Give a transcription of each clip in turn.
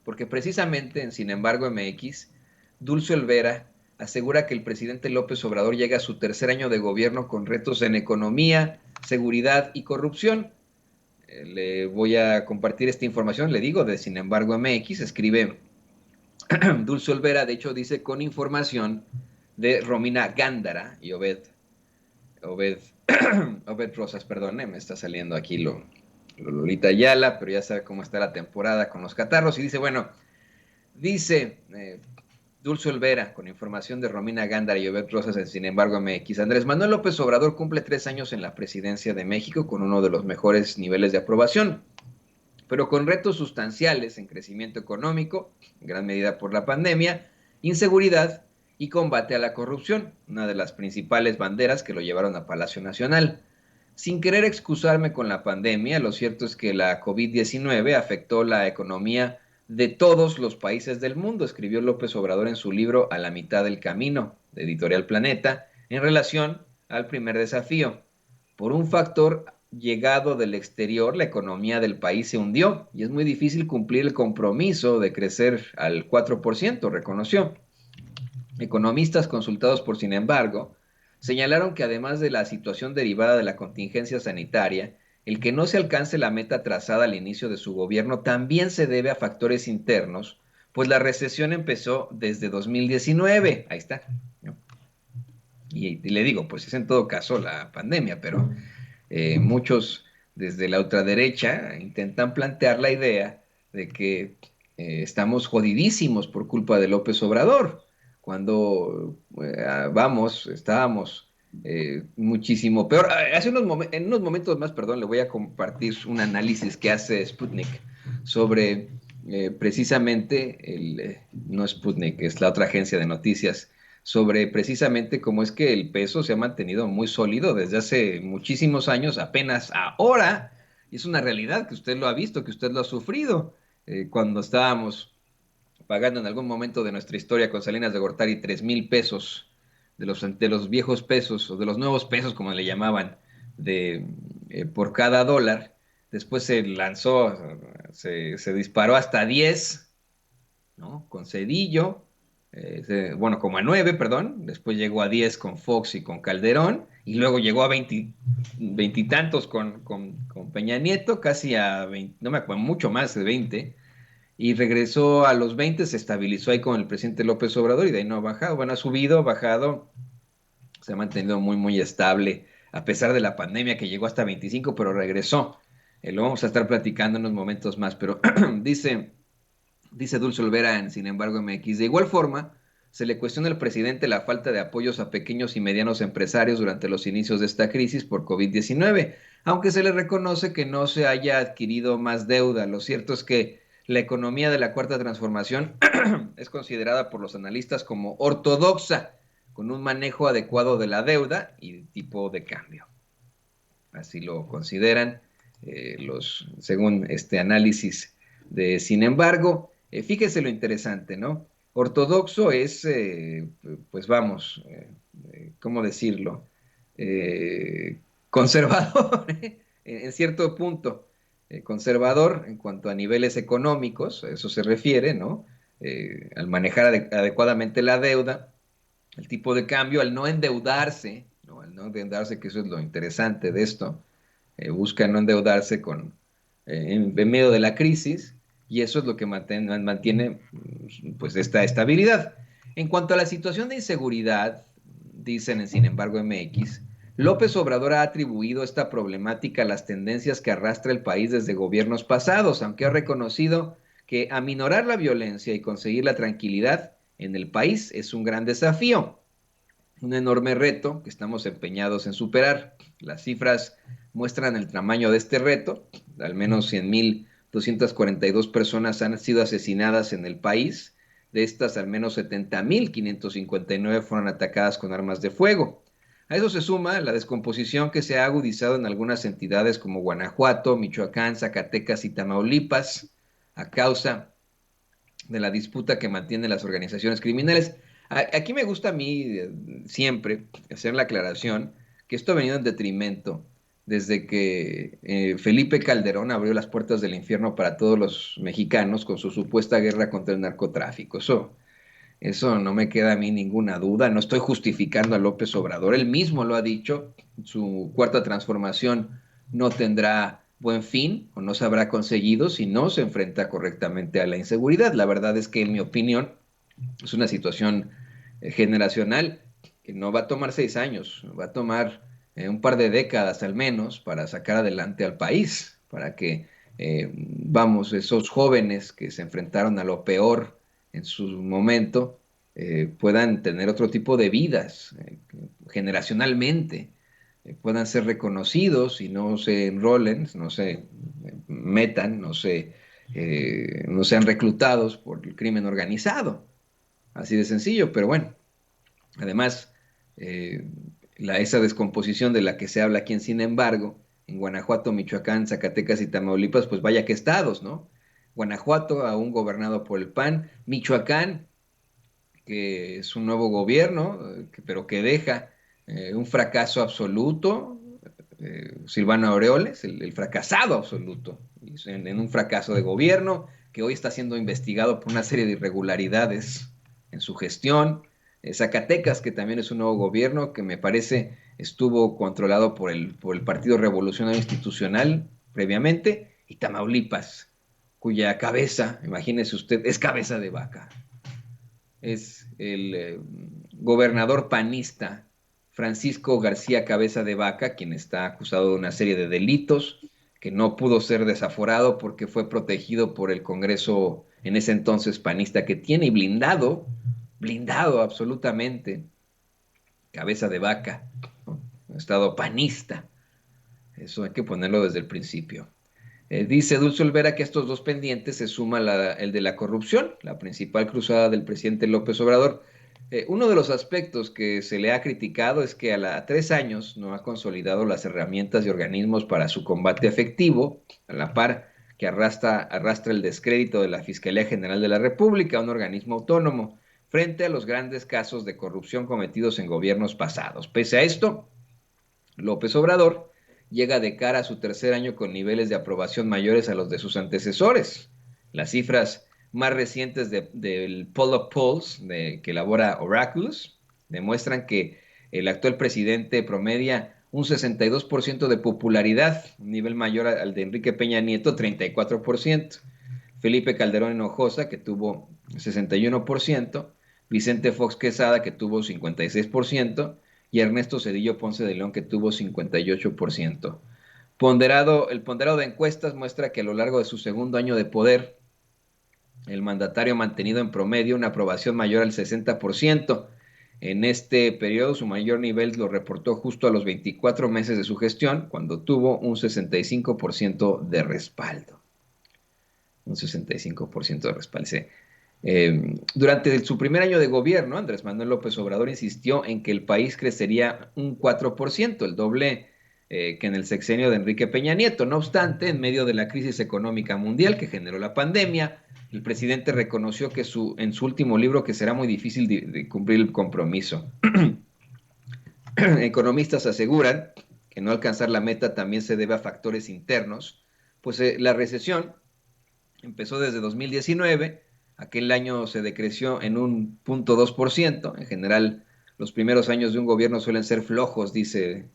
porque precisamente en Sin embargo MX, Dulce Olvera asegura que el presidente López Obrador llega a su tercer año de gobierno con retos en economía, seguridad y corrupción. Le voy a compartir esta información, le digo, de Sin embargo MX, escribe Dulce Olvera, de hecho dice con información de Romina Gándara y Obed, Obed Rosas, perdón, me está saliendo aquí lo Lolita Ayala, pero ya sabe cómo está la temporada con los catarros, y dice, bueno, dice Dulce Olvera, con información de Romina Gándara y Obed Rosas en Sin embargo MX, Andrés Manuel López Obrador cumple 3 años en la presidencia de México con uno de los mejores niveles de aprobación, pero con retos sustanciales en crecimiento económico, en gran medida por la pandemia, inseguridad y combate a la corrupción, una de las principales banderas que lo llevaron a Palacio Nacional. Sin querer excusarme con la pandemia, lo cierto es que la COVID-19 afectó la economía de todos los países del mundo, escribió López Obrador en su libro A la mitad del camino, de Editorial Planeta, en relación al primer desafío. Por un factor llegado del exterior, la economía del país se hundió y es muy difícil cumplir el compromiso de crecer al 4%, reconoció. Economistas consultados por Sin embargo señalaron que además de la situación derivada de la contingencia sanitaria, el que no se alcance la meta trazada al inicio de su gobierno también se debe a factores internos, pues la recesión empezó desde 2019. Ahí está, ¿no? Y le digo, pues es en todo caso la pandemia, pero muchos desde la ultraderecha intentan plantear la idea de que estamos jodidísimos por culpa de López Obrador, cuando estábamos muchísimo peor. En unos momentos más, perdón, le voy a compartir un análisis que hace Sputnik sobre precisamente no Sputnik, es la otra agencia de noticias, sobre precisamente cómo es que el peso se ha mantenido muy sólido desde hace muchísimos años, apenas ahora, y es una realidad que usted lo ha visto, que usted lo ha sufrido, cuando estábamos pagando en algún momento de nuestra historia con Salinas de Gortari 3,000 pesos de los viejos pesos o de los nuevos pesos, como le llamaban, por cada dólar. Después se lanzó, se disparó hasta 10, ¿no? Con Cedillo, bueno, como a 9, perdón, después llegó a 10 con Fox y con Calderón, y luego llegó a 20, veintitantos con Peña Nieto, casi a 20, no me acuerdo, mucho más de 20, y regresó a los 20, se estabilizó ahí con el presidente López Obrador, y de ahí no ha bajado, bueno, ha subido, bajado, se ha mantenido muy, muy estable, a pesar de la pandemia que llegó hasta 25, pero regresó. Lo vamos a estar platicando en unos momentos más, pero dice Dulce Olvera en Sin embargo MX. De igual forma, se le cuestiona al presidente la falta de apoyos a pequeños y medianos empresarios durante los inicios de esta crisis por COVID-19, aunque se le reconoce que no se haya adquirido más deuda. Lo cierto es que la economía de la Cuarta Transformación es considerada por los analistas como ortodoxa, con un manejo adecuado de la deuda y tipo de cambio. Así lo consideran según este análisis de Sin embargo. Fíjese lo interesante, ¿no? Ortodoxo es, pues vamos, ¿cómo decirlo? Conservador, en cierto punto, conservador en cuanto a niveles económicos, a eso se refiere, ¿no? Al manejar adecuadamente la deuda, el tipo de cambio, al no endeudarse, ¿no? Al no endeudarse, que eso es lo interesante de esto, busca no endeudarse en medio de la crisis, y eso es lo que mantiene pues esta estabilidad. En cuanto a la situación de inseguridad, dicen en Sin embargo MX, López Obrador ha atribuido esta problemática a las tendencias que arrastra el país desde gobiernos pasados, aunque ha reconocido que aminorar la violencia y conseguir la tranquilidad en el país es un gran desafío, un enorme reto que estamos empeñados en superar. Las cifras muestran el tamaño de este reto. Al menos 100,242 personas han sido asesinadas en el país. De estas, al menos 70,559 fueron atacadas con armas de fuego. A eso se suma la descomposición que se ha agudizado en algunas entidades como Guanajuato, Michoacán, Zacatecas y Tamaulipas, a causa de la disputa que mantienen las organizaciones criminales. Aquí me gusta a mí siempre hacer la aclaración que esto ha venido en detrimento desde que Felipe Calderón abrió las puertas del infierno para todos los mexicanos con su supuesta guerra contra el narcotráfico. Eso no me queda a mí ninguna duda. No estoy justificando a López Obrador. Él mismo lo ha dicho. Su cuarta transformación no tendrá buen fin o no se habrá conseguido si no se enfrenta correctamente a la inseguridad. La verdad es que, en mi opinión, es una situación generacional que no va a tomar 6 años, va a tomar un par de décadas al menos para sacar adelante al país, para que, vamos, esos jóvenes que se enfrentaron a lo peor en su momento puedan tener otro tipo de vidas generacionalmente, puedan ser reconocidos y no se enrolen, no se metan, no sean reclutados por el crimen organizado. Así de sencillo, pero bueno, además, eh, esa descomposición de la que se habla aquí sin embargo, en Guanajuato, Michoacán, Zacatecas y Tamaulipas, pues vaya que estados, ¿no? Guanajuato, aún gobernado por el PAN, Michoacán, que es un nuevo gobierno, pero que deja un fracaso absoluto, Silvano Aureoles, el fracasado absoluto, en un fracaso de gobierno, que hoy está siendo investigado por una serie de irregularidades en su gestión. Zacatecas, que también es un nuevo gobierno, que me parece estuvo controlado por el Partido Revolucionario Institucional previamente, y Tamaulipas, cuya cabeza, imagínese usted, es cabeza de vaca. Es el gobernador panista Francisco García Cabeza de Vaca, quien está acusado de una serie de delitos, que no pudo ser desaforado porque fue protegido por el Congreso en ese entonces panista que tiene, y blindado absolutamente, Cabeza de Vaca, ¿no? Un estado panista. Eso hay que ponerlo desde el principio. Dice Dulce Olvera que a estos dos pendientes se suma el de la corrupción, la principal cruzada del presidente López Obrador. Uno de los aspectos que se le ha criticado es que a 3 años no ha consolidado las herramientas y organismos para su combate efectivo, a la par que arrastra el descrédito de la Fiscalía General de la República, un organismo autónomo, frente a los grandes casos de corrupción cometidos en gobiernos pasados. Pese a esto, López Obrador llega de cara a su tercer año con niveles de aprobación mayores a los de sus antecesores. Las cifras más recientes del Poll of Polls que elabora Oráculos demuestran que el actual presidente promedia un 62% de popularidad, un nivel mayor al de Enrique Peña Nieto, 34%. Felipe Calderón Hinojosa, que tuvo 61%, Vicente Fox Quesada, que tuvo 56%, y Ernesto Zedillo Ponce de León, que tuvo 58%. El ponderado de encuestas muestra que a lo largo de su segundo año de poder, el mandatario ha mantenido en promedio una aprobación mayor al 60%. En este periodo, su mayor nivel lo reportó justo a los 24 meses de su gestión, cuando tuvo un 65% de respaldo. Un 65% de respaldo. Durante su primer año de gobierno, Andrés Manuel López Obrador insistió en que el país crecería un 4%, el doble que en el sexenio de Enrique Peña Nieto. No obstante, en medio de la crisis económica mundial que generó la pandemia, el presidente reconoció en su último libro que será muy difícil de cumplir el compromiso. Economistas aseguran que no alcanzar la meta también se debe a factores internos, pues la recesión empezó desde 2019, aquel año se decreció en un 0.2%. En general, los primeros años de un gobierno suelen ser flojos, dice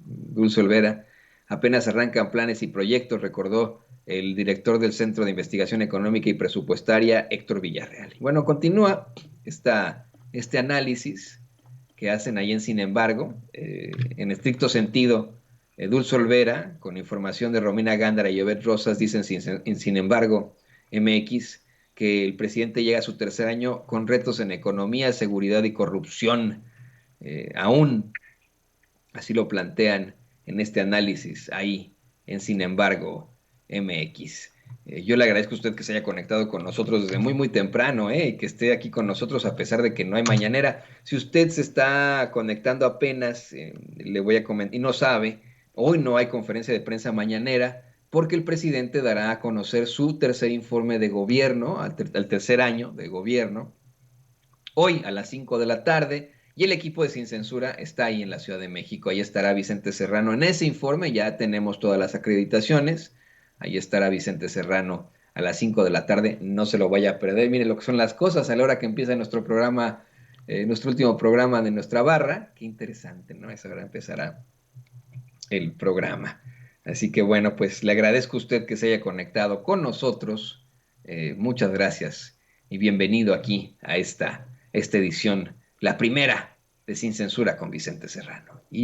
Dulce Olvera. Apenas arrancan planes y proyectos, recordó el director del Centro de Investigación Económica y Presupuestaria, Héctor Villarreal. Bueno, continúa este análisis que hacen ahí en Sin embargo, en estricto sentido, Dulce Olvera, con información de Romina Gándara y Obed Rosas, dicen sin embargo, MX, que el presidente llega a su tercer año con retos en economía, seguridad y corrupción. Aún así lo plantean en este análisis ahí, en Sin embargo, MX. Yo le agradezco a usted que se haya conectado con nosotros desde muy, muy temprano, y que esté aquí con nosotros a pesar de que no hay mañanera. Si usted se está conectando apenas, le voy a comentar, y no sabe, hoy no hay conferencia de prensa mañanera, porque el presidente dará a conocer su tercer informe de gobierno, al tercer año de gobierno, hoy a las 5 de la tarde, Y el equipo de Sin Censura está ahí en la Ciudad de México. Ahí estará Vicente Serrano. En ese informe ya tenemos todas las acreditaciones. Ahí estará Vicente Serrano a las 5 de la tarde. No se lo vaya a perder. Mire lo que son las cosas a la hora que empieza nuestro programa, nuestro último programa de nuestra barra. Qué interesante, ¿no? A esa hora empezará el programa. Así que bueno, pues le agradezco a usted que se haya conectado con nosotros. Muchas gracias y bienvenido aquí a esta edición, la primera de Sin Censura con Vicente Serrano. Y